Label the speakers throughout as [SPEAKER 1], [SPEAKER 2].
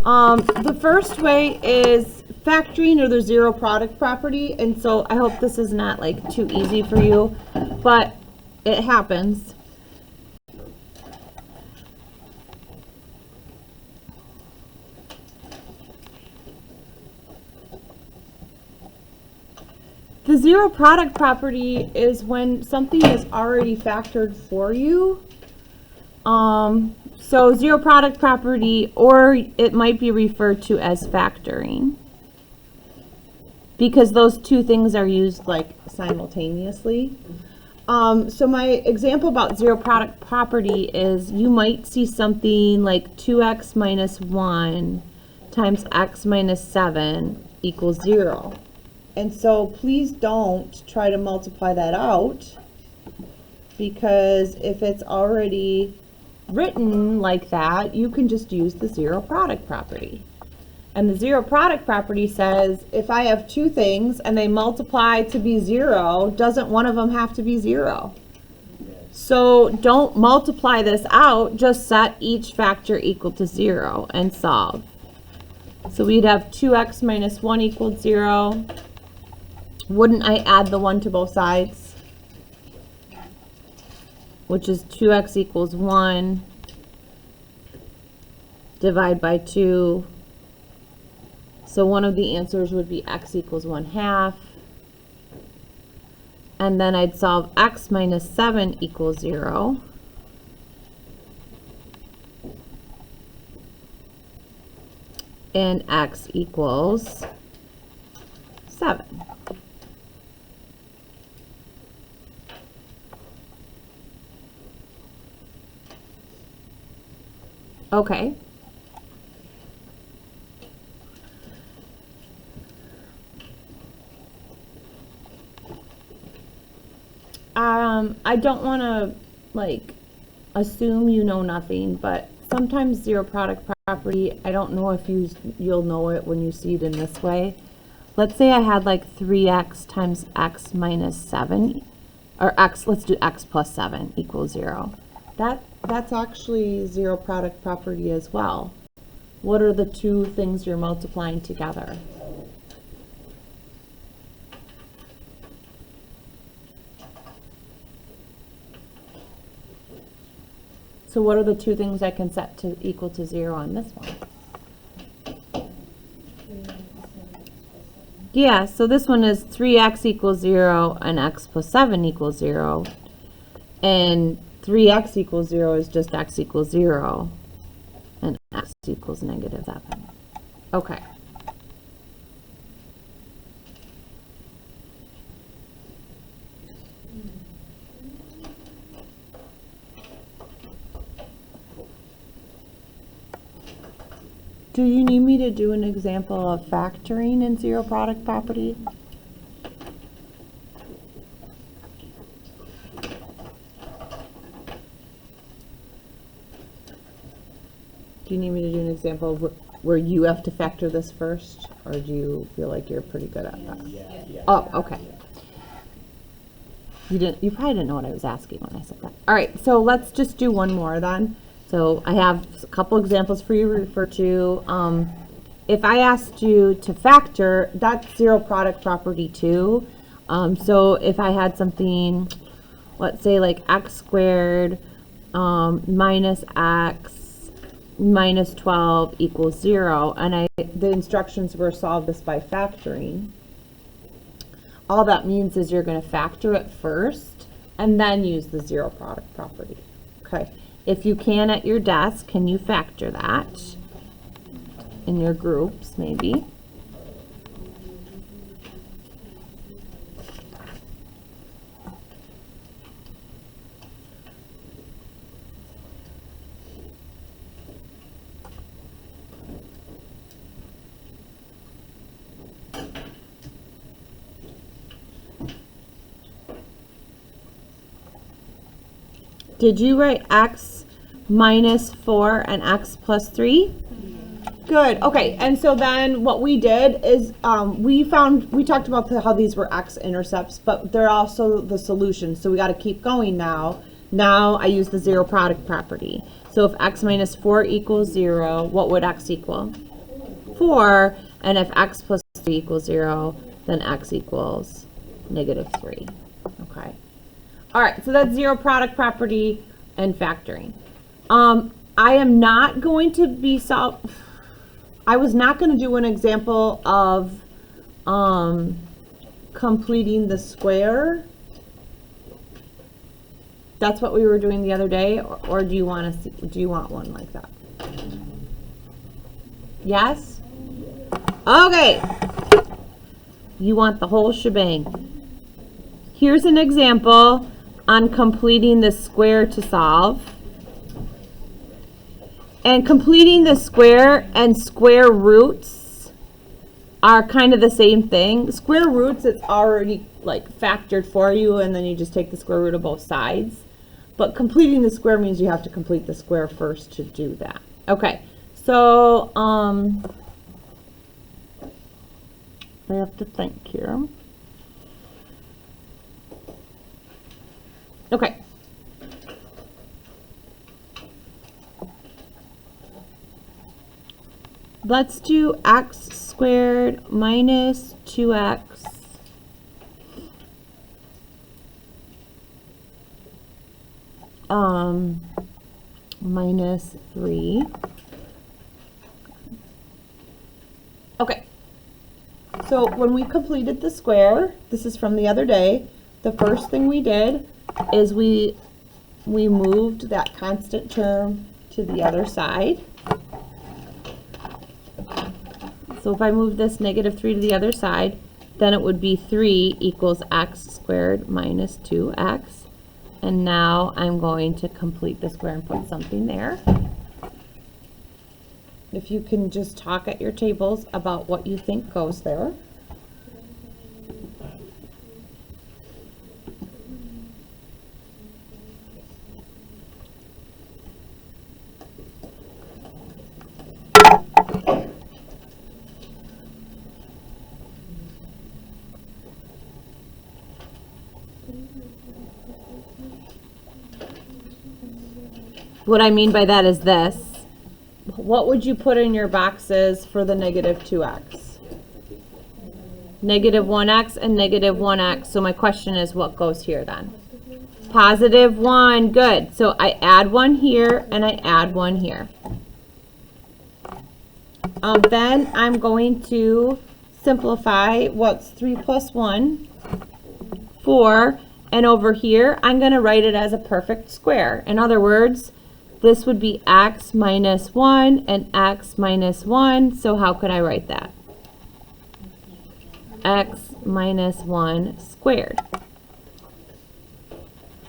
[SPEAKER 1] The first way is factoring, or the zero product property, and so I hope this is not like too easy for you, but it happens. The zero product property is when something is already factored for you. So zero product property, or it might be referred to as factoring, because those two things are used like simultaneously. So my example about zero product property is you might see something like 2x minus 1 times x minus 7 equals 0. And so please don't try to multiply that out, because if it's already written like that, you can just use the zero product property. And the zero product property says if I have two things and they multiply to be 0, doesn't one of them have to be 0? So don't multiply this out, just set each factor equal to 0 and solve. So we'd have 2x minus 1 equals 0. Wouldn't I add the 1 to both sides? Which is 2x equals 1, divide by 2. So one of the answers would be x equals 1/2. And then I'd solve x minus 7 equals 0. And x equals 7. Okay. I don't want to like assume you know nothing, but sometimes zero product property, I don't know if you'll know it when you see it in this way. Let's say I had like 3x times x minus 7, or x, let's do x plus 7 equals 0. That's actually zero product property as well. What are the two things you're multiplying together? So what are the two things I can set to equal to 0 on this one? Yeah, so this one is 3x equals 0 and x plus 7 equals 0. And 3x equals 0 is just x equals 0. And x equals negative 7. Okay. Do you need me to do an example of factoring in zero product property? Do you need me to do an example of where you have to factor this first, or do you feel like you're pretty good at that?
[SPEAKER 2] Yeah.
[SPEAKER 1] Oh, okay. You probably didn't know what I was asking when I said that. All right, so let's just do one more then. So I have a couple examples for you to refer to. If I asked you to factor, that's zero product property too. So if I had something, let's say like x squared minus x minus 12 equals 0, and the instructions were solve this by factoring. All that means is you're going to factor it first and then use the zero product property. Okay. If you can at your desk, can you factor that in your groups maybe? Did you write x minus 4 and x plus 3? Good. Okay. And so then what we did is we talked about how these were x-intercepts, but they're also the solution. So we got to keep going now. Now I use the zero product property. So if x minus 4 equals 0, what would x equal? 4, and if x plus 3 equals 0, then x equals -3. Okay. All right, so that's zero product property and factoring. I am not going to be I was not going to do an example of completing the square. That's what we were doing the other day, or do you want to see, do you want one like that? Yes? Okay. You want the whole shebang. Here's an example on completing the square to solve. And completing the square and square roots are kind of the same thing. Square roots, it's already like factored for you, and then you just take the square root of both sides. But completing the square means you have to complete the square first to do that. Okay, so I have to think here. Okay. Let's do x squared minus 2x minus 3. Okay. So when we completed the square, this is from the other day, the first thing we did is we moved that constant term to the other side. So if I move this -3 to the other side, then it would be 3 equals x squared minus 2x. And now I'm going to complete the square and put something there. If you can just talk at your tables about what you think goes there. What I mean by that is this. What would you put in your boxes for the -2x? -1x and -1x. So my question is, what goes here then? +1. Good. So I add 1 here and I add 1 here. Then I'm going to simplify. What's 3 plus 1? 4. And over here, I'm going to write it as a perfect square. In other words, this would be x minus 1 and x minus 1. So how could I write that? X minus 1 squared.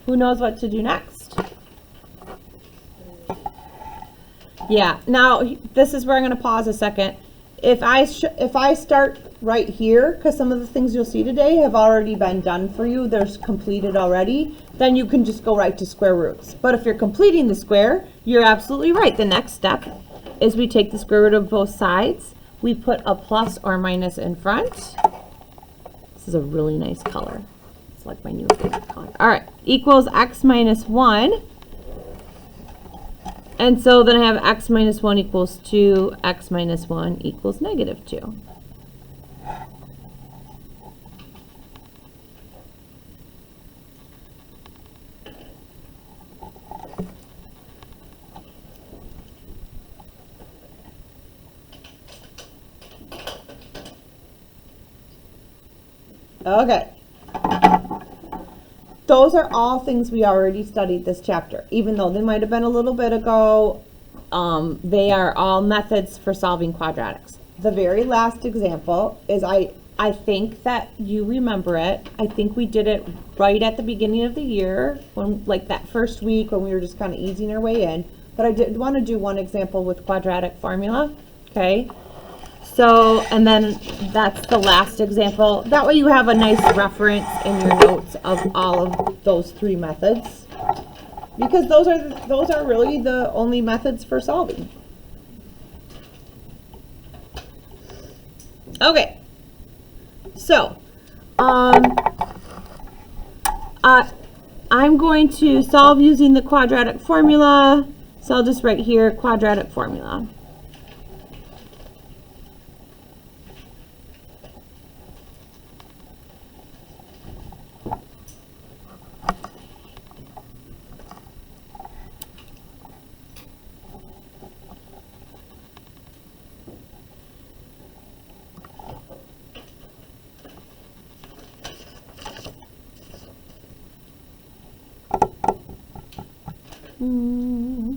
[SPEAKER 1] Who knows what to do next? Yeah, now this is where I'm going to pause a second. If I start right here, because some of the things you'll see today have already been done for you, they're completed already, then you can just go right to square roots. But if you're completing the square, you're absolutely right. The next step is we take the square root of both sides, we put a plus or minus in front. This is a really nice color. It's like my new favorite color. All right, equals x minus 1. And so then I have x minus 1 equals 2, x minus 1 equals -2. Okay. Those are all things we already studied this chapter. Even though they might have been a little bit ago, they are all methods for solving quadratics. The very last example is, I think that you remember it. I think we did it right at the beginning of the year, when like that first week when we were just kind of easing our way in. But I did want to do one example with quadratic formula, okay? So, and then that's the last example. That way you have a nice reference in your notes of all of those 3 methods, because those are really the only methods for solving. Okay, so I'm going to solve using the quadratic formula. So I'll just write here quadratic formula. Would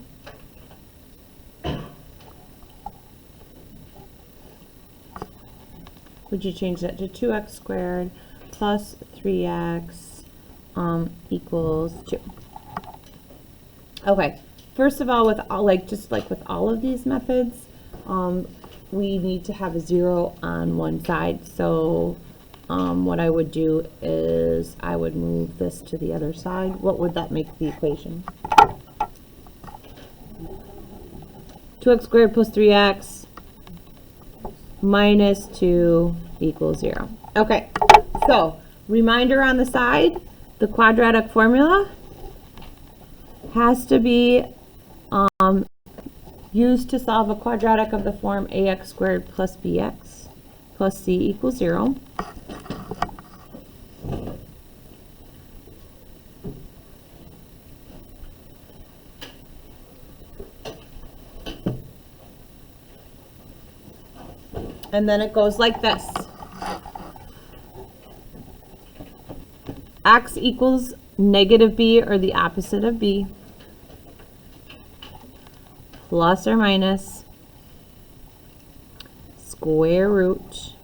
[SPEAKER 1] you change that to 2x squared plus 3x equals 2? Okay, first of all, with all, just like with all of these methods, we need to have a 0 on one side. So what I would do is I would move this to the other side. What would that make the equation? 2x squared plus 3x minus 2 equals 0. Okay, so reminder on the side, the quadratic formula has to be used to solve a quadratic of the form ax squared plus bx plus c equals 0. And then it goes like this. X equals negative b, or the opposite of b, plus or minus square root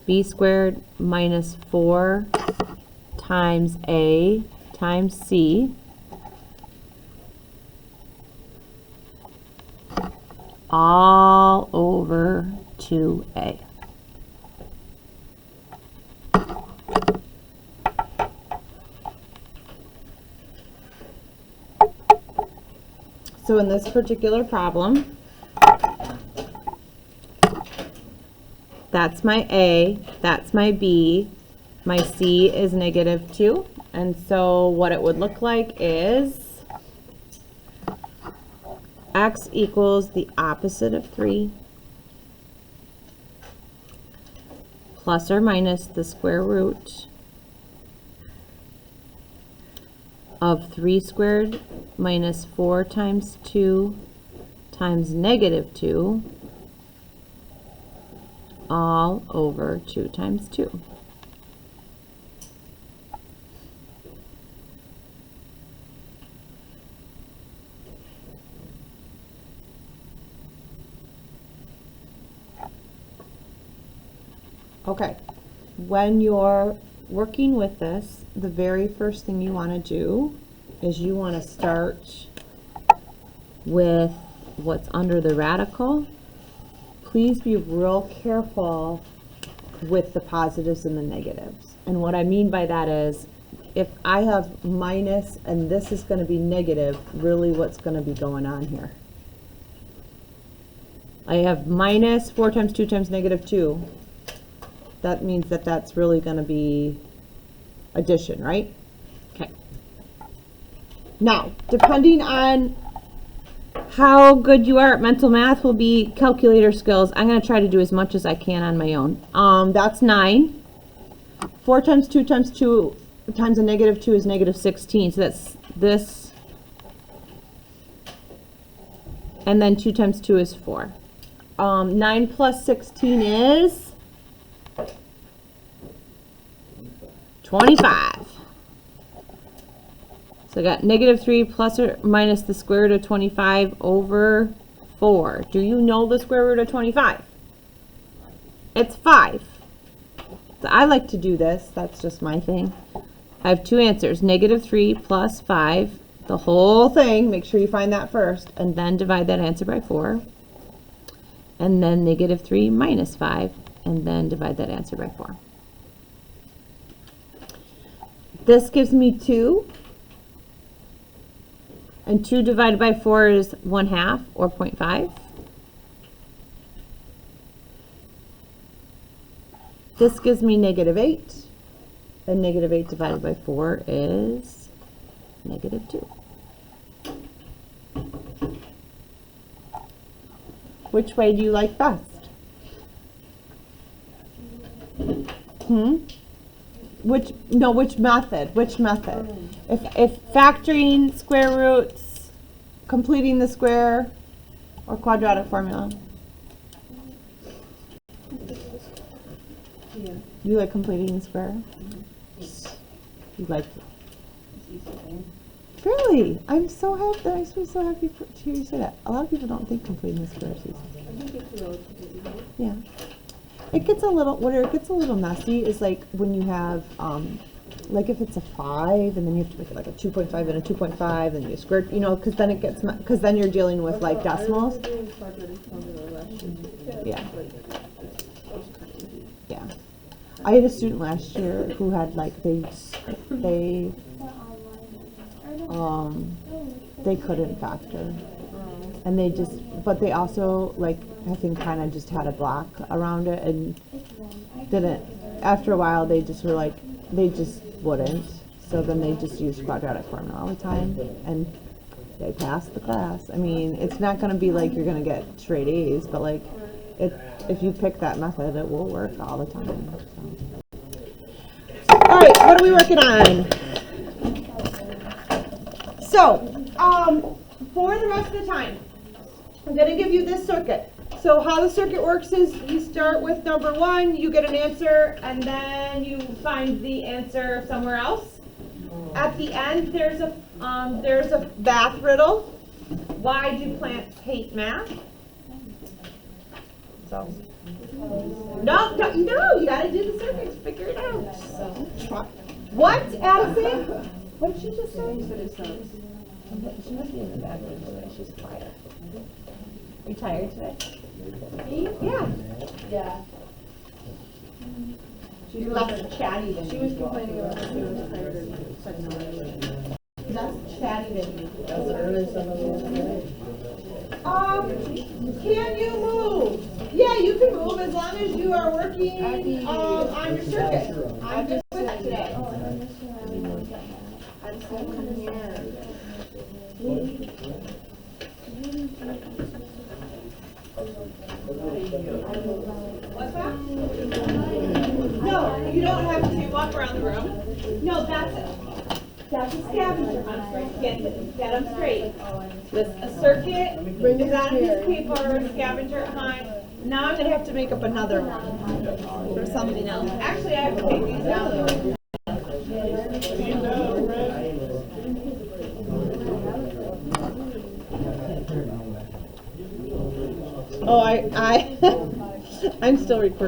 [SPEAKER 1] b squared minus 4 times a times c all over 2a. So in this particular problem, that's my A, that's my B, my C is negative 2. And so what it would look like is X equals the opposite of 3 plus or minus the square root of 3 squared minus 4 times 2 times negative 2 all over 2 times 2. Okay, when you're working with this, the very first thing you want to do is you want to start with what's under the radical. Please be real careful with the positives and the negatives. And what I mean by that is, if I have minus and this is going to be negative, really what's going to be going on here? I have minus 4 times 2 times negative 2. That means that that's really going to be addition, right? Okay. Now, depending on how good you are at mental math will be calculator skills. I'm going to try to do as much as I can on my own. That's 9. 4 times 2 times 2 times a negative 2 is negative 16. So that's this. And then 2 times 2 is 4. 9 plus 16 is 25. So I got negative 3 plus or minus the square root of 25 over 4. Do you know the square root of 25? It's 5. So I like to do this. That's just my thing. I have two answers. Negative 3 plus 5. The whole thing. Make sure you find that first. And then divide that answer by 4. And then negative 3 minus 5. And then divide that answer by 4. This gives me 2. And 2 divided by 4 is 1/2, or 0.5. This gives me negative 8. And negative 8 divided by 4 is negative 2. Which way do you like best? Which method? Which method? If factoring square roots, completing the square, or quadratic formula? Yeah. You like completing the square? You like it? Really? I'm so happy. That makes me so happy to hear you say that. A lot of people don't think completing the square is easy.
[SPEAKER 2] I think it's relatively easy.
[SPEAKER 1] Yeah. It gets a little, where it gets a little messy is like when you have, like if it's a 5 and then you have to make it like a 2.5 and a 2.5 and you square, you know, because then it gets, because then you're dealing with like decimals.
[SPEAKER 2] I remember doing quadratic formula last year.
[SPEAKER 1] Yeah.
[SPEAKER 2] Like, that was kind of easy.
[SPEAKER 1] Yeah. I had a student last year who had like, they couldn't factor. And they just, but they also like, I think kind of just had a block around it and didn't, after a while they just were like, they just wouldn't. So then they just used quadratic formula all the time and they passed the class. I mean, it's not going to be like you're going to get straight A's, but like if you pick that method, it will work all the time. So. All right, what are we working on? So, for the rest of the time, I'm going to give you this circuit. So how the circuit works is you start with number 1, you get an answer, and then you find the answer somewhere else. At the end, there's a math riddle. Why do plants hate math? So, no, you got to do the circuits, figure it out. What, Addison? What did she just say?
[SPEAKER 2] You said it sounds.
[SPEAKER 1] She must be in the bad mood today. She's quiet. Are you tired today? Me? Yeah.
[SPEAKER 2] Yeah.
[SPEAKER 1] She's less chatty than
[SPEAKER 2] She was complaining about how she was tired and said no.
[SPEAKER 1] less chatty than you.
[SPEAKER 2] That's earnest on the
[SPEAKER 1] Can you move? Yeah, you can move as long as you are working on your circuit. I'm just with it today.
[SPEAKER 2] I'm so confused.
[SPEAKER 1] What's that? No, you don't have to walk around the room. No, that's it. That's a scavenger hunt. Get them straight. A circuit is on a piece of paper, a scavenger hunt. Now I'm going to have to make up another one for something else. Actually, I have to take these down. Oh, I'm still recording.